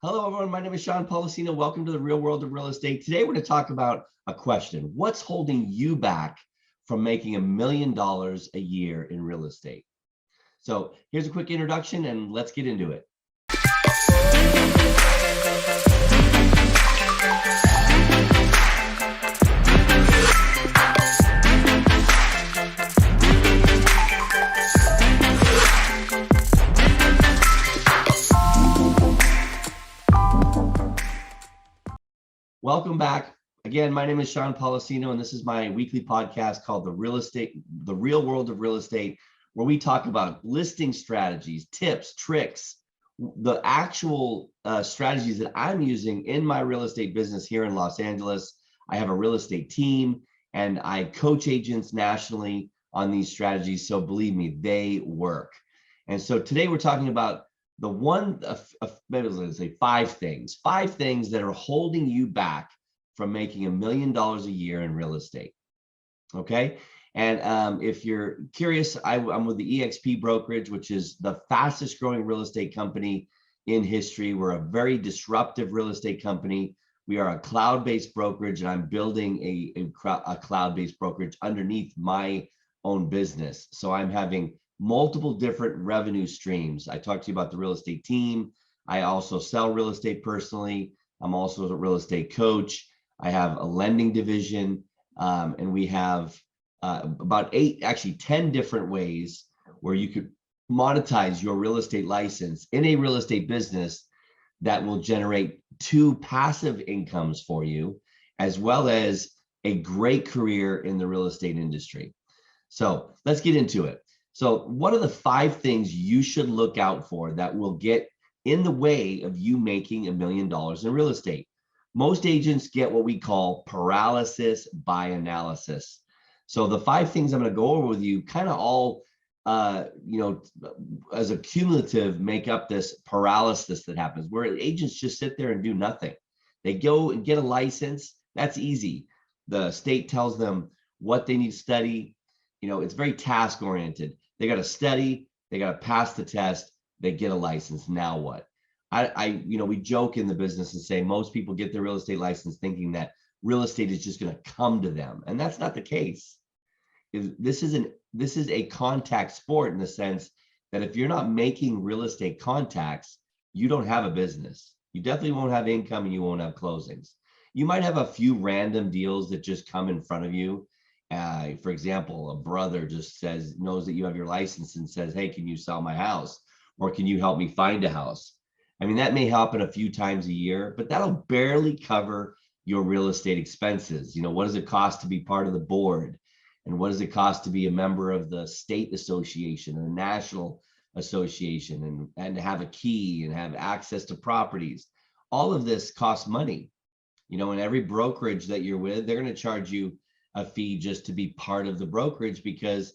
Hello, everyone. My name is Sean Policino. Welcome to the real world of real estate. Today, we're going to talk about a question. What's holding you back from making $1 million a year in real estate? So here's a quick introduction and let's get into it. Welcome back. Again, my name is Sean Policino, and this is my weekly podcast called The Real World of Real Estate, where we talk about listing strategies, tips, tricks, the actual strategies that I'm using in my real estate business here in Los Angeles. I have a real estate team, and I coach agents nationally on these strategies. So believe me, they work. And so today we're talking about maybe let's say five things that are holding you back from making $1 million a year in real estate. Okay. And if you're curious, I'm with the EXP brokerage, which is the fastest growing real estate company in history. We're a very disruptive real estate company. We are a cloud-based brokerage, and I'm building a cloud-based brokerage underneath my own business. So I'm having multiple different revenue streams. I talked to you about the real estate team. I also sell real estate personally. I'm also a real estate coach. I have a lending division, and we have about 10 different ways where you could monetize your real estate license in a real estate business that will generate 2 passive incomes for you, as well as a great career in the real estate industry. So let's get into it. So what are the 5 things you should look out for that will get in the way of you making $1 million in real estate? Most agents get what we call paralysis by analysis. So the 5 things I'm going to go over with you kind of all, as a cumulative make up this paralysis that happens where agents just sit there and do nothing. They go and get a license. That's easy. The state tells them what they need to study. It's very task oriented. They got to study, they got to pass the test, they get a license. Now what? We joke in the business and say most people get their real estate license thinking that real estate is just going to come to them. And that's not the case. This is a contact sport in the sense that if you're not making real estate contacts, you don't have a business. You definitely won't have income and you won't have closings. You might have a few random deals that just come in front of you. For example, a brother just knows that you have your license and says, hey, can you sell my house? Or can you help me find a house? I mean, that may happen a few times a year, but that'll barely cover your real estate expenses. What does it cost to be part of the board? And what does it cost to be a member of the state association and the national association and to have a key and have access to properties? All of this costs money. In every brokerage that you're with, they're going to charge you a fee just to be part of the brokerage because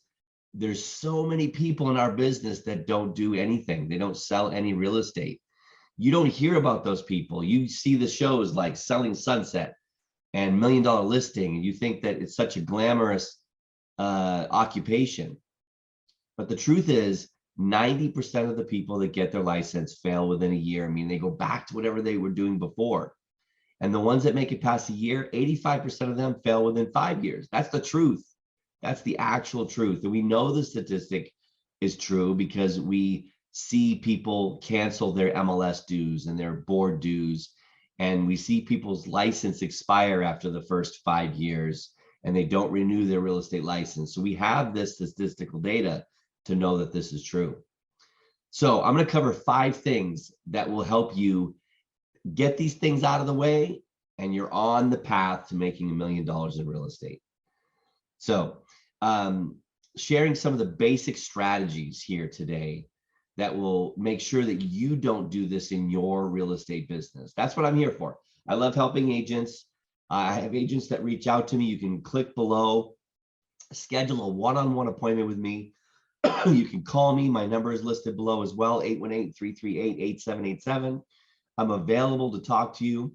there's so many people in our business that don't do anything. They don't sell any real estate. You don't hear about those people. You see the shows like Selling Sunset and $1 Million Listing, and you think that it's such a glamorous occupation. But the truth is 90% of the people that get their license fail within a year. I mean, they go back to whatever they were doing before. And the ones that make it past a year, 85% of them fail within 5 years. That's the truth. That's the actual truth. And we know the statistic is true because we see people cancel their MLS dues and their board dues. And we see people's license expire after the first 5 years and they don't renew their real estate license. So we have this statistical data to know that this is true. So I'm going to cover 5 things that will help you get these things out of the way, and you're on the path to making $1 million in real estate. So sharing some of the basic strategies here today that will make sure that you don't do this in your real estate business. That's what I'm here for. I love helping agents. I have agents that reach out to me. You can click below, schedule a one-on-one appointment with me. You can call me. My number is listed below as well, 818-338-8787. I'm available to talk to you.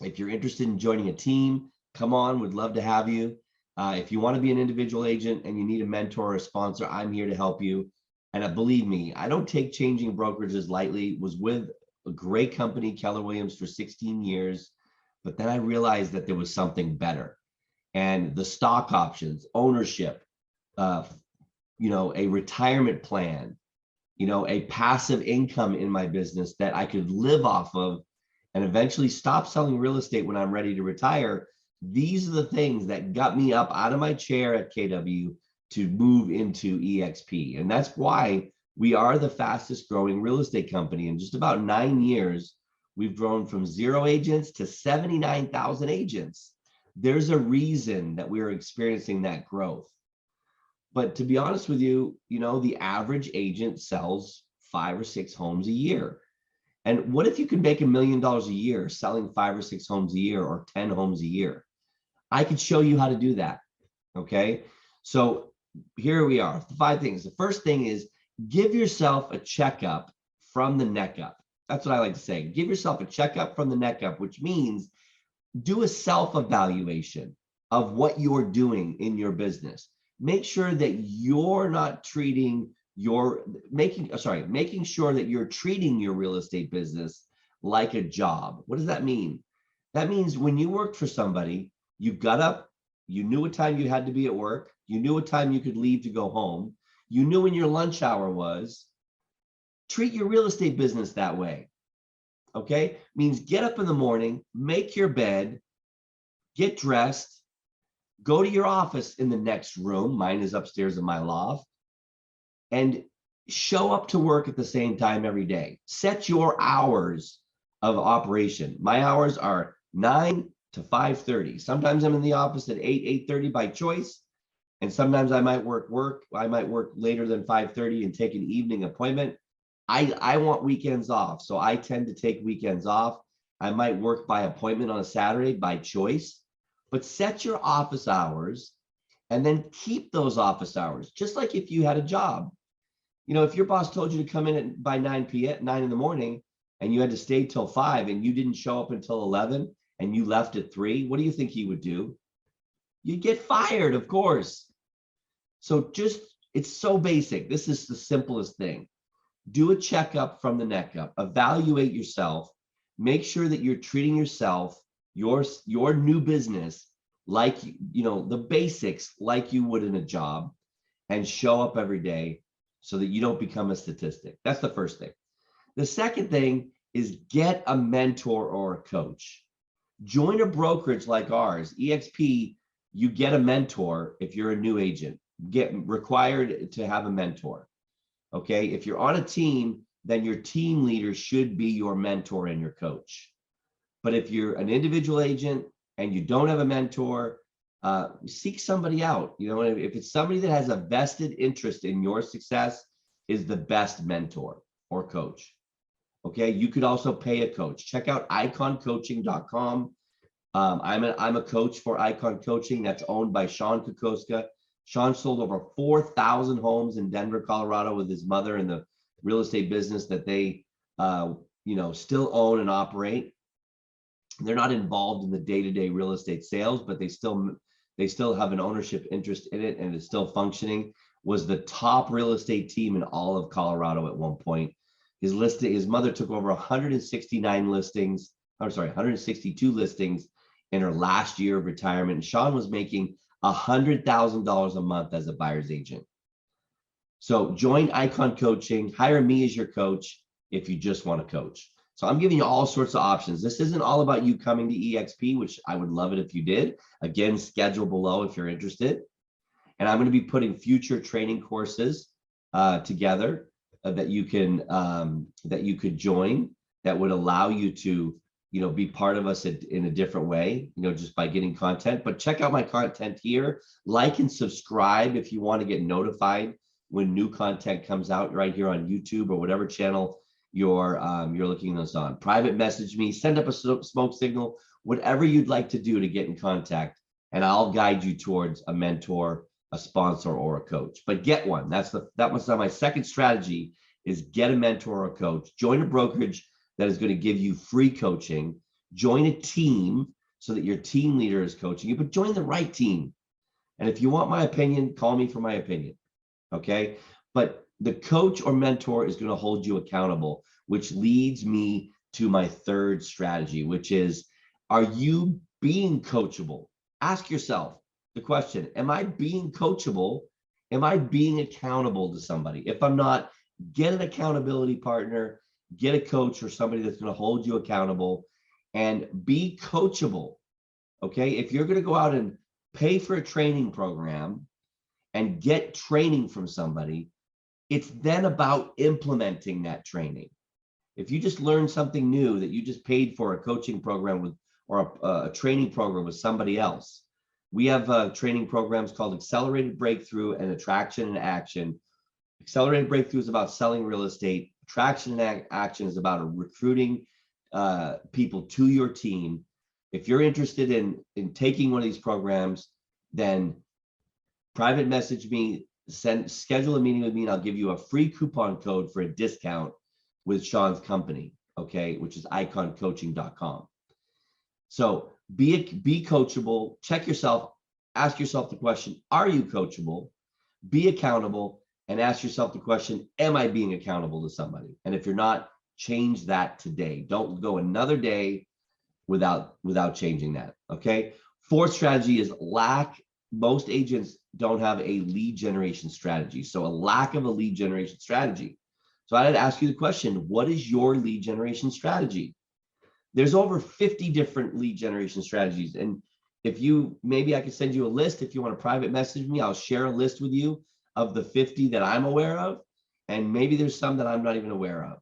If you're interested in joining a team, come on, would love to have you. If you want to be an individual agent and you need a mentor or a sponsor, I'm here to help you. And believe me, I don't take changing brokerages lightly. Was with a great company, Keller Williams, for 16 years. But then I realized that there was something better. And the stock options, ownership, a retirement plan, a passive income in my business that I could live off of and eventually stop selling real estate when I'm ready to retire. These are the things that got me up out of my chair at KW to move into EXP. And that's why we are the fastest growing real estate company. In just about 9 years, we've grown from 0 agents to 79,000 agents. There's a reason that we're experiencing that growth. But to be honest with you, the average agent sells 5 or 6 homes a year. And what if you could make $1 million a year selling 5 or 6 homes a year or 10 homes a year? I could show you how to do that. Okay. So here we are, the 5 things. The first thing is give yourself a checkup from the neck up. That's what I like to say. Give yourself a checkup from the neck up, which means do a self-evaluation of what you're doing in your business. Make sure that you're not making sure that you're treating your real estate business like a job. What does that mean? That means when you worked for somebody, you got up, you knew what time you had to be at work, you knew what time you could leave to go home, you knew when your lunch hour was. Treat your real estate business that way. Okay? Means get up in the morning, make your bed, get dressed, go to your office in the next room. Mine is upstairs in my loft. And show up to work at the same time every day. Set your hours of operation. My hours are 9 to 5:30. Sometimes I'm in the office at 8:30 by choice. And sometimes I might work later than 5:30 and take an evening appointment. I want weekends off, so I tend to take weekends off. I might work by appointment on a Saturday by choice, but set your office hours and then keep those office hours, just like if you had a job. If your boss told you to come in by 9 in the morning and you had to stay till 5 and you didn't show up until 11 and you left at 3, what do you think he would do? You'd get fired, of course. So it's so basic. This is the simplest thing. Do a checkup from the neck up, evaluate yourself, make sure that you're treating yourself, your new business, like, the basics, like you would in a job, and show up every day so that you don't become a statistic. That's the first thing. The second thing is get a mentor or a coach. Join a brokerage like ours, EXP. You get a mentor if you're a new agent. Get required to have a mentor. Okay, if you're on a team, then your team leader should be your mentor and your coach. But if you're an individual agent and you don't have a mentor, seek somebody out. If it's somebody that has a vested interest in your success, is the best mentor or coach. Okay, you could also pay a coach. Check out iconcoaching.com. I'm a coach for Icon Coaching that's owned by Sean Kokoska. Sean sold over 4,000 homes in Denver, Colorado with his mother in the real estate business that they, still own and operate. They're not involved in the day-to-day real estate sales, but they still have an ownership interest in it and it's still functioning. Was the top real estate team in all of Colorado at one point. His mother took over 162 listings in her last year of retirement. And Sean was making $100,000 a month as a buyer's agent. So join Icon Coaching, hire me as your coach if you just want to coach. So I'm giving you all sorts of options. This isn't all about you coming to EXP, which I would love it if you did. Again, schedule below if you're interested. And I'm going to be putting future training courses together that you could join that would allow you to be part of us in a different way, just by getting content. But check out my content here. Like and subscribe if you want to get notified when new content comes out right here on YouTube or whatever channel you're looking at us on. Private message me, send up a smoke signal, whatever you'd like to do to get in contact, and I'll guide you towards a mentor, a sponsor, or a coach. But get one. That was my second strategy, is get a mentor or a coach. Join a brokerage that is going to give you free coaching. Join a team so that your team leader is coaching you, but join the right team. And if you want my opinion, call me for my opinion. Okay. But the coach or mentor is going to hold you accountable, which leads me to my third strategy, which is, are you being coachable? Ask yourself the question, am I being coachable? Am I being accountable to somebody? If I'm not, get an accountability partner, get a coach or somebody that's going to hold you accountable, and be coachable. Okay. If you're going to go out and pay for a training program and get training from somebody, it's then about implementing that training. If you just learn something new that you just paid for a coaching program with, or a training program with somebody else, we have training programs called Accelerated Breakthrough and Attraction and Action. Accelerated Breakthrough is about selling real estate. Attraction and Action is about recruiting people to your team. If you're interested in taking one of these programs, then private message me, schedule a meeting with me, and I'll give you a free coupon code for a discount with Sean's company, okay, which is iconcoaching.com. So be coachable, check yourself, ask yourself the question, are you coachable? Be accountable, and ask yourself the question, am I being accountable to somebody? And if you're not, change that today. Don't go another day without changing that, okay? Fourth strategy is lack. Most agents don't have a lead generation strategy. So a lack of a lead generation strategy. So I'd ask you the question, what is your lead generation strategy? There's over 50 different lead generation strategies. And if you, maybe I can send you a list. If you want to private message me, I'll share a list with you of the 50 that I'm aware of. And maybe there's some that I'm not even aware of.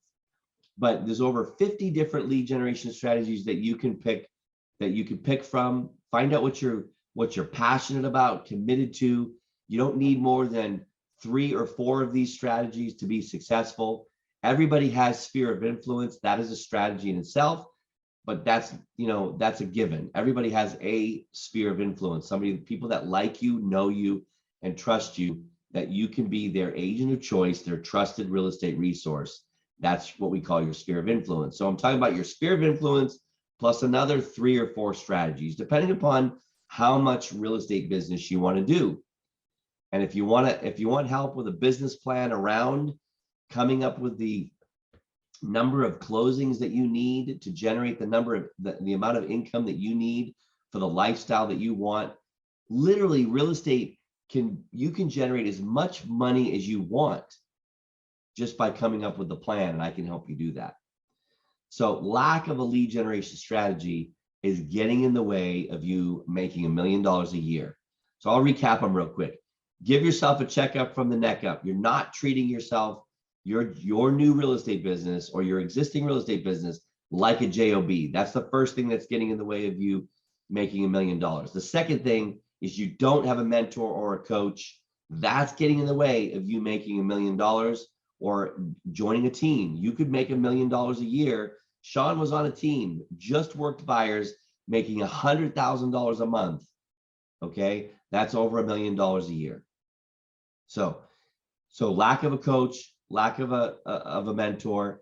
But there's over 50 different lead generation strategies that you can pick from. Find out what you're passionate about, committed to. You don't need more than 3 or 4 of these strategies to be successful. Everybody has sphere of influence. That is a strategy in itself, but that's a given. Everybody has a sphere of influence. People that like you, know you, and trust you, that you can be their agent of choice, their trusted real estate resource. That's what we call your sphere of influence. So I'm talking about your sphere of influence plus another 3 or 4 strategies, depending upon how much real estate business you want to do. And if you want help with a business plan around coming up with the number of closings that you need to generate the amount of income that you need for the lifestyle that you want, literally real estate you can generate as much money as you want just by coming up with the plan, and I can help you do that. So lack of a lead generation strategy is getting in the way of you making $1 million a year. So I'll recap them real quick. Give yourself a checkup from the neck up. You're not treating yourself, your new real estate business or your existing real estate business like a job. That's the first thing that's getting in the way of you making $1 million. The second thing is you don't have a mentor or a coach. That's getting in the way of you making $1 million or joining a team. You could make $1 million a year. Sean was on a team, just worked buyers, making $100,000 a month. Okay, that's over $1 million a year. So lack of a coach, lack of a mentor,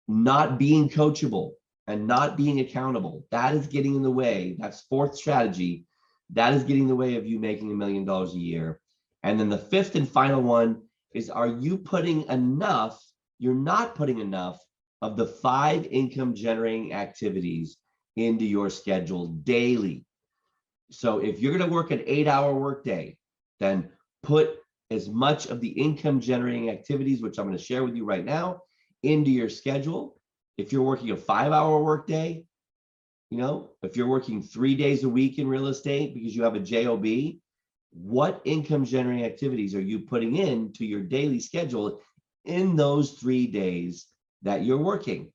not being coachable and not being accountable. That is getting in the way. That's fourth strategy. That is getting in the way of you making $1 million a year. And then the fifth and final one is, are you putting enough? You're not putting enough of the 5 income generating activities into your schedule daily. So if you're going to work an 8-hour workday, then put as much of the income generating activities, which I'm going to share with you right now, into your schedule. If you're working a 5-hour workday, if you're working 3 days a week in real estate because you have a job, what income generating activities are you putting into your daily schedule in those 3 days that you're working?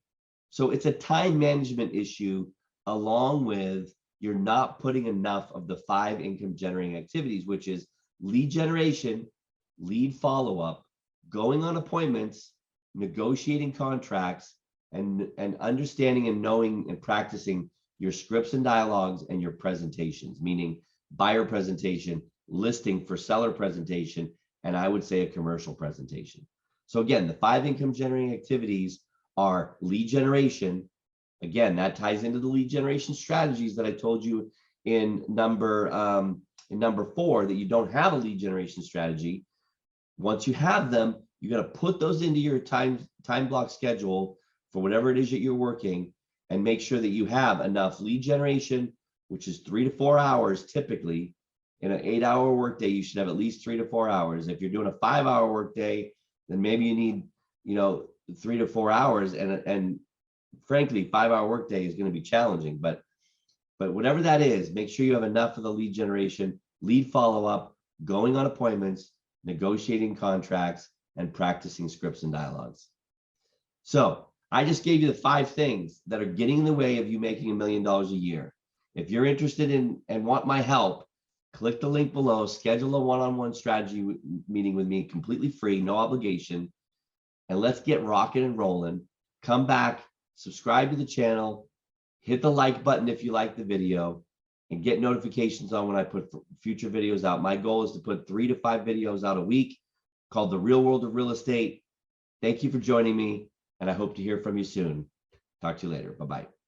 So it's a time management issue, along with you're not putting enough of the 5 income generating activities, which is lead generation, lead follow-up, going on appointments, negotiating contracts, and understanding and knowing and practicing your scripts and dialogues and your presentations, meaning buyer presentation, listing for seller presentation, and I would say a commercial presentation. So again, the 5 income generating activities are lead generation. Again, that ties into the lead generation strategies that I told you in number 4, that you don't have a lead generation strategy. Once you have them, you got to put those into your time block schedule for whatever it is that you're working, and make sure that you have enough lead generation, which is 3 to 4 hours typically. In an 8-hour workday, you should have at least 3 to 4 hours. If you're doing a 5-hour workday, then maybe you need, 3 to 4 hours. And frankly, 5-hour workday is going to be challenging. But whatever that is, make sure you have enough of the lead generation, lead follow-up, going on appointments, negotiating contracts, and practicing scripts and dialogues. So I just gave you the 5 things that are getting in the way of you making $1 million a year. If you're interested in and want my help, click the link below, schedule a one-on-one strategy meeting with me, completely free, no obligation, and let's get rocking and rolling. Come back, subscribe to the channel, hit the like button if you like the video, and get notifications on when I put future videos out. My goal is to put 3 to 5 videos out a week called The Real World of Real Estate. Thank you for joining me, and I hope to hear from you soon. Talk to you later. Bye-bye.